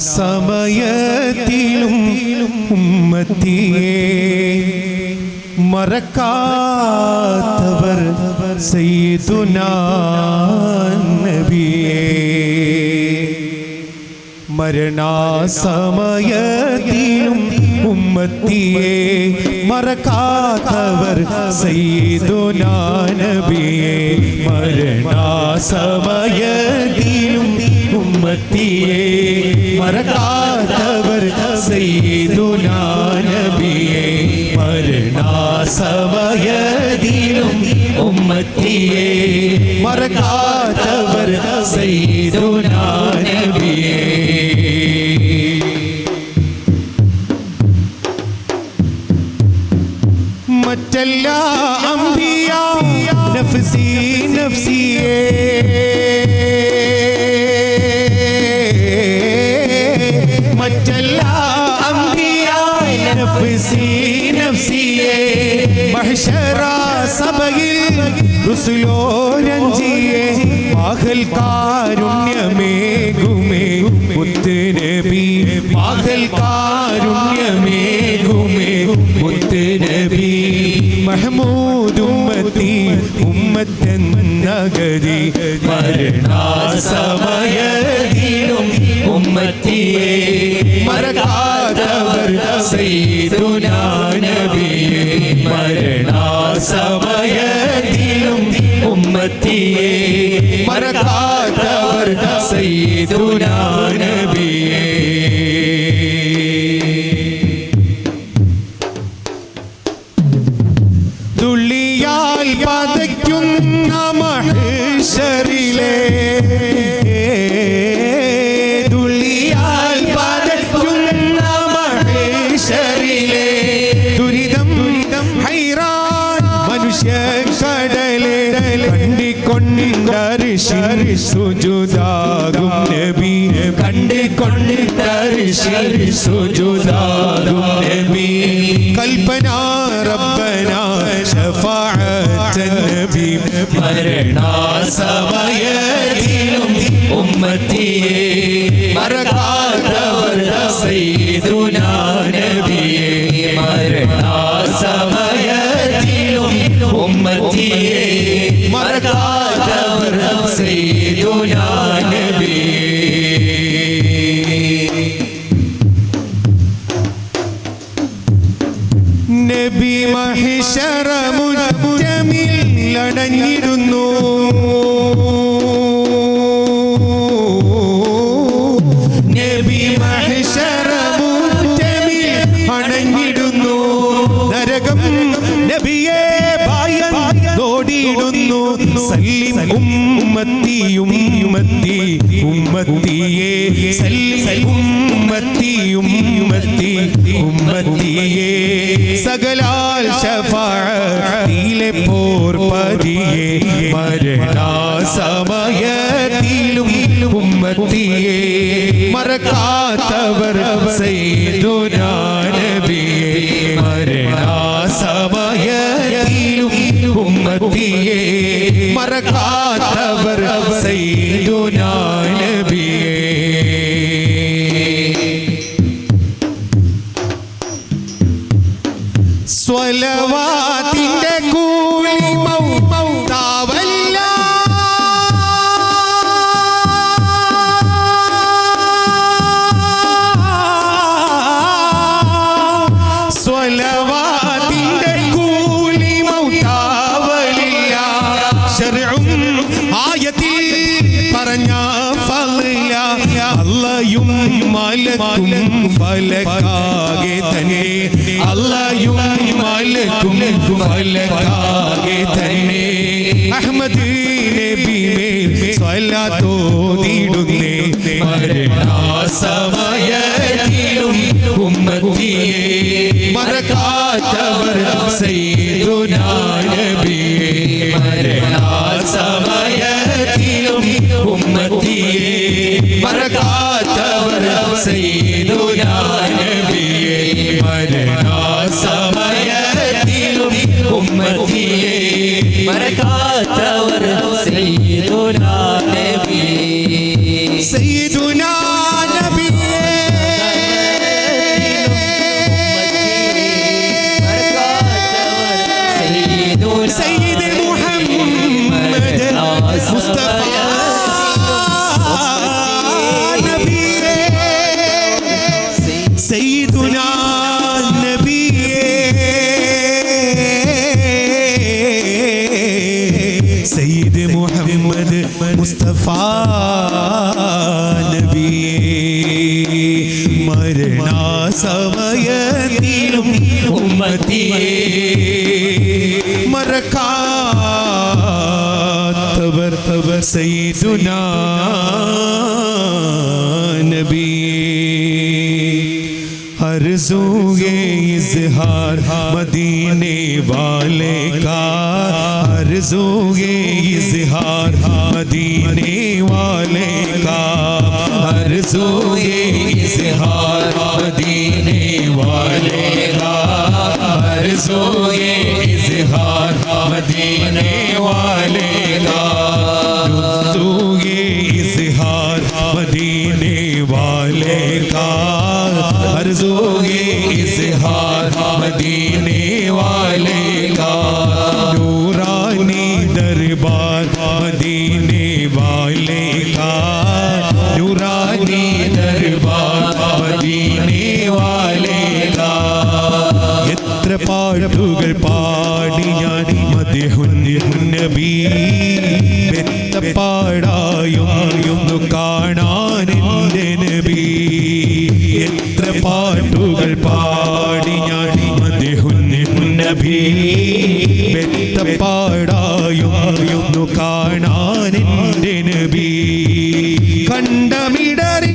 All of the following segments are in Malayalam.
സമയത്തിലും ഉമ്മത്തിയെ മറക്കാത്തവർ സയ്യിദുനാ നബിയേ മരണസമയത്തിലും ഉമ്മത്തിയെ മറക്കാത്തവർ സയ്യിദുനാ നബിയേ മരണസമയത്തിലും ഉമ്മത്തിയെ മറക്കാത്തവർ സയ്യിദുനാ നബിയേ മരണസമയത്തിലും ഉമ്മത്തിയെ മറക്കാത്തവർ സയ്യിദുനാ നബിയേ മറ്റെല്ലാ അംബിയാ നഫ്സി നഫ്സിയേ മറ്റെല്ലാ അംബിയാ നഫ്സി നഫ്സിയേ മഹ്ശറ സബയിൽ റുസുലോ രഞ്ജിയേ പാകൽ കാരുണ്യമേകുമേ മുത്ത് നബി പാകൽ കാരുണ്യമേകുമേ മുത്ത് നബി മഹ്മൂദ് ഉമ്മത്തി ഉമ്മത്തെന്നഗതി മരണസമയത്തിലും ഉമ്മത്തിയെ മറക്കാത്തവർ സയ്യിദുനാ നബിയേ മരണസമയത്തിലും ഉമ്മത്തിയെ മറക്കാത്തവർ സയ്യിദുനാ നബിയേ തുള്ളിയാൽ പതയ്ക്കുന്ന മഹ്ശറിലെ തുള്ളിയാൽ പതയ്ക്കുന്ന മഹ്ശറിലെ ദുരിതം ഹൈറാൻ മനുഷ്യക്കടലെ കണ്ടിക്കൊണ്ടർശിൽ സുജൂദാകും നബി കണ്ടിക്കൊണ്ടർശിൽ സുജൂദാകും നബി കൽപ്പന റബ്ബന ശഫാഅത്തൻ നബി മരണസമയത്തിലും ഉമ്മത്തിയെ മറക്കാത്തവർ സയ്യിദുനാ നബിയേ മരണസമയത്തിലും ഉമ്മത്തിയെ മറക്കാത്തവർ സയ്യിദുനാ നബിയേ നബി മഹ്ശറ മുജ്തമിൽ അടഞ്ഞിരുന്നു നബി മഹ്ശറ മുജ്തമിൽ അടഞ്ഞിടുന്നു നരകം നബിയെ ഭയന്നോടിയിടുന്നു സല്ലിം ഉമ്മത്തി ഉമ്മത്തി ഉമ്മത്തിയെ സല്ലിം ഉമ്മത്തി ഉമ്മത്തി ഉമ്മത്തിയെ സകലാൽ ശഫാഅത്തിലെ പോർപതിയെ മരണസമയത്തിലും ഉമ്മത്തിയെ മറക്കാത്തവർ സയ്യിദുനാ നബിയേ മരണസമയത്തിലും ഉമ്മത്തിയെ മറക്കാത്തവർ സയ്യിദുനാ നബിയേ സ്വലവാത്തിന്റെ കൂലി മൗതാവലില്ല സ്വലവാത്തിന്റെ കൂലി മൗതാവലില്ല ശർഉം ആയത്തിൽ പറഞ്ഞ ഫളില അല്ലാഹും മലക്കും ഫലകാകെ തന്നെ അല്ലാഹും മലക്കും ഫലകാകെ തന്നെ അഹ്മദ് നബി മേൽ സ്വലാത്തോതിടുന്നേ മരണസമയത്തിലും ഉമ്മത്തിയെ മറക്കാത്തവർ സയ്യിദുനാ നബിയേ മരണസമയത്തിലും ഉമ്മത്തിയെ മറക്കാത്തവർ സയ്യിദുനാ നബിയേ മരണസമയത്തിലും ഉമ്മത്തിയെ മറക്കാത്തവർ സയ്യിദുനാ നബിയേ സയ്യിദുനാ നബിയേ മുസ്തഫ നബിയേ മരണസമയത്തിലും ഉമ്മത്തിയേ മറക്കാത്തവർ സയ്യിദുനാ നബിയേ अर्ज़ूए इज़हार मदीने वाले का अर्ज़ूए इज़हार मदीने वाले का अर्ज़ूए इज़हार मदीने वाले का अर्ज़ूए इज़हार मदीने वाले का अर्ज़ूए इज़हार मदीने वाले का अर्ज़ूए इज़हार मदीने वाले का नूरानी दरबार मदीने वाले का नूरानी दरबार मदीने वाले का എത്ര പാട്ടുകൾ പാടി ഞാൻ മദ്ഹുൻ നബി വെത്തപ്പാടായൊന്നു കാണാൻ എൻ്റെ നബി എത്ര പാട്ടുകൾ പാടി ഞാൻ മദ്ഹുൻ നബി വെത്തപ്പാടായൊന്നു കാണാൻ എൻ്റെ നബി കണ്ടമിടറി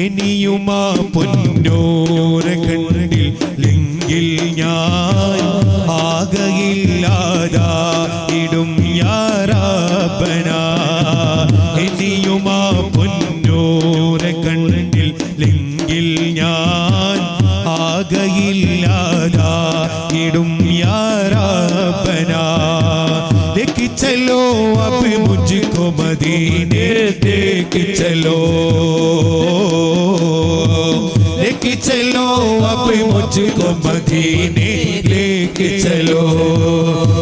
എനിയുമാ പൊന്നോര കണ്ടില്ലെങ്കിൽ ഞാൻ ആകയില്ലാതായിടും യാ റബ്ബനാ എനിയുമാ പൊന്നോര കണ്ടില്ലെങ്കിൽ ഞാൻ ആകയില്ലാതായിടും യാ റബ്ബനാ लेके चलो अब मुझको मदीने लेके चलो लेके चलो अब मुझको मदीने लेके चलो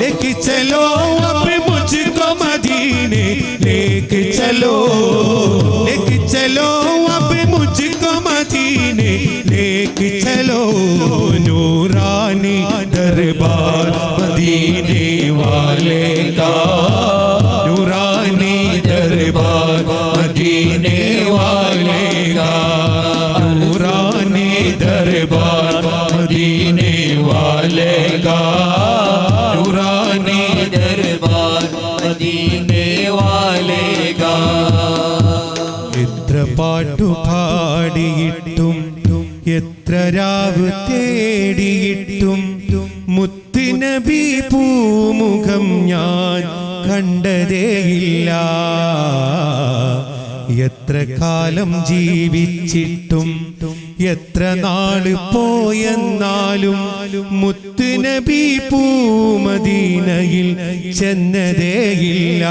लेके चलो अब मुझको मदीने लेके चलो लेके चलो अब मुझको मदीने लेके चलो नूरानी दरबार मदीने वाले का नूरानी दरबार मदीने वाले का नूरानी दरबार मदीने वाले का नूरानी दरबार मदीने वाले का എത്ര പാട്ടു പാടിയിട്ടും എത്ര രാവ് തേടിയിട്ടും മുത്തുനബി പൂമുഖം ഞാൻ കണ്ടതേയില്ല എത്ര കാലം ജീവിച്ചിട്ടും എത്ര നാള് പോയെന്നാലും മുത്തുനബി പൂമദീനയിൽ ചെന്നതേയില്ല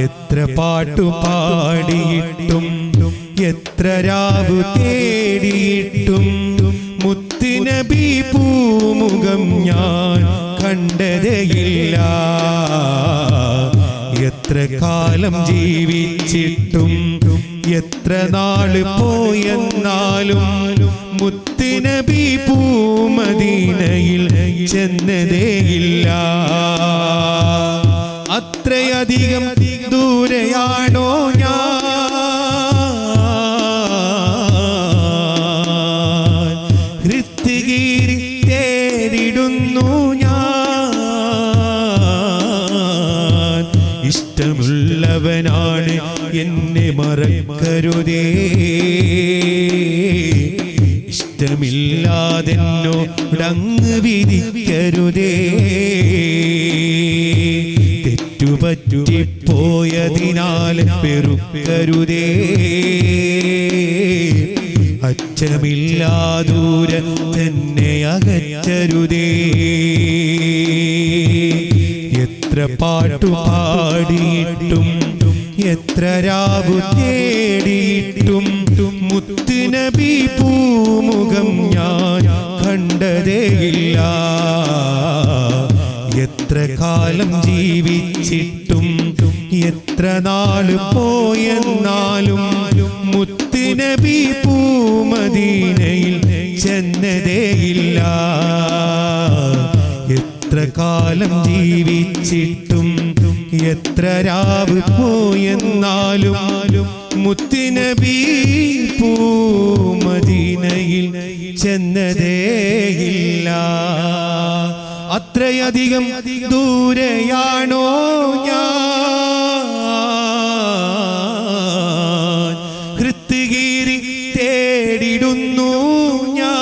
എത്ര പാട്ടു പാടിയിട്ടും എത്ര രാവ് തേടിയിട്ടും മുത്തുനബി പൂമുഖം ഞാൻ കണ്ടതേയില്ല എത്ര കാലം ജീവിച്ചിട്ടും എത്ര നാള് പോയെന്നാലും മുത്തുനബി പൂമദീനയിൽ ചെന്നതേയില്ല അത്രയധികം ദൂരെയാണോ ഞാൻ ഹൃത്ഗിരി തേടിടുന്നു ഞാൻ ഇഷ്ടമുള്ളവനാണ് എന്നെ മറക്കരുതേ ഇഷ്ടമില്ലാതെന്നോടങ്ങ് വിധിക്കരുതേ തെറ്റുപറ്റിപ്പോയതിനാൽ വെറുക്കരുതേ അച്ചമില്ലാദൂരെ തന്നെ അകറ്റരുതേ എത്ര പാട്ടു പാടിയിട്ടും എത്ര രാവു തേടിയിട്ടും മുത്തുനബി പൂമുഖം ഞാൻ കണ്ടതേയില്ല എത്ര എത്ര കാലം ജീവിച്ചിട്ടും എത്ര നാള് പോയെന്നാലും മുത്തുനബി പൂമദീനയിൽ ചെന്നതേയില്ല. എത്ര കാലം ജീവിച്ചിട്ടും എത്ര രാവ് പോയെന്നാലും മുത്തുനബി പൂമദീനയിൽ ചെന്നതേയില്ല. അത്രയധികം ദൂരെയാണോ ഞാൻ ഹൃത്കീറി തേടിടുന്നു ഞാൻ.